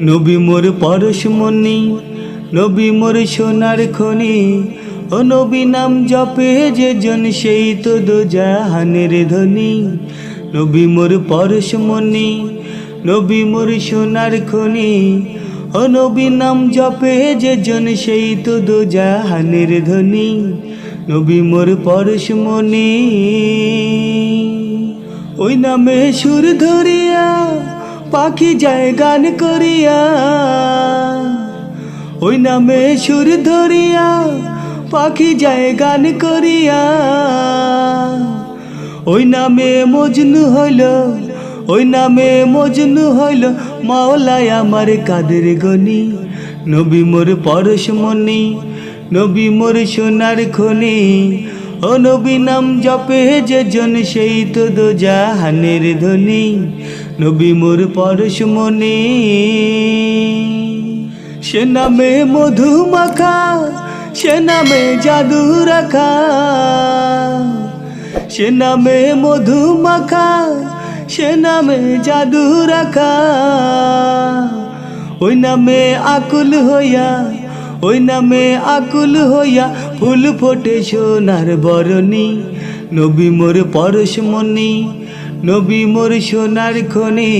নবী মোর পরশমণি, নবী মোর সোনার খনি। ও নবী নাম জপে যে জন সেই তো দোজাহানের ধনী। নবী মোর পরশমণি, নবী মোর সোনার খনি। ও নবী নাম জপে যে জন সেই তো দোজাহানের ধনী। নবী মোর পরশমণি। ওই নামে সুর ধরিয়া পাখি যায় গান করিয়া। ওই নামে সুর ধরিয়া পাখি যায় গান করিয়া। ওই নামে মজনু হইল, ওই নামে মজনু হইল মাওলায় আমার কাদের গনি। নবী মোর পরশমণি, নবী মোর সোনার খনি। ও নবী নাম জপে যে জন সেই তো দোজাহানের ধনী। নবী মোর পরশমণি। সে নামে মধু মাখা, সে নামে জাদু রাখা। সে নামে মধু মাখা, সে নামে জাদু রাখা। ওই নামে আকুল হইয়া, ওই নামে আকুল হইয়া ফুল ফোটে সোনার বরণী। নবী মোর পরশমণি, নবী মোর সোনার খনি।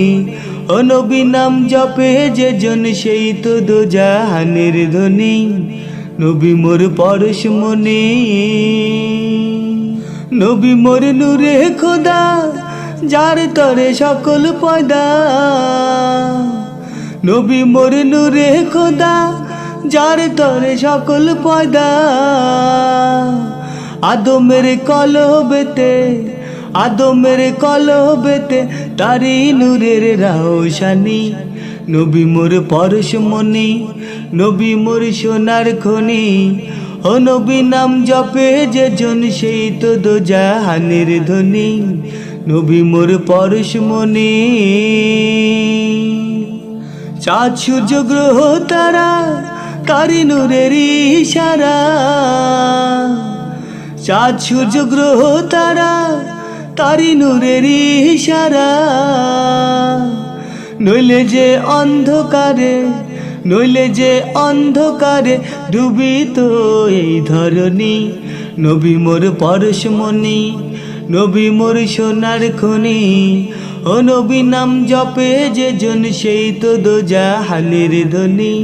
ও নবী নাম জপে যে জন সেই তো দোজাহানের ধনী। নবী মোর পরশমণি। নবী মোর নূরে খোদা, যার তরে সকল পয়দা। নবী মোর নূরে খোদা, যার তরে সকল পয়দা। আদমের কলবেতে, আদমের কলবেতে তারি নূরের রওশানি। নবী মোর পরশমণি, নবী মোর সোনার খনি। ও নবী নাম জপে যে জন সেই তো দোজাহানের ধনী। নবী মোর পরশমণি। চাঁদ সূর্য গ্রহ তারা তারি নূরের ইশারা। চাঁদ সূর্য গ্রহ তারা তারি নূরের ইশারা। নইলে যে অন্ধকারে, নইলে যে অন্ধকারে ডুবিত এই ধরণী। নবী মোর পরশমণি, নবী মোর সোনার খনি। ও নবী নাম জপে যে জন সেই তো দোজাহানের ধনী।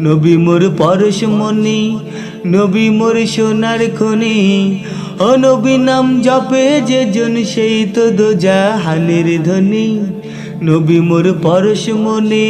নবী মোর পরশমণি, নবী মোর সোনার খনি। ও নবী নাম জপে যে জন সেই তো দোজাহানের ধনী। নবী মোর পরশমণি।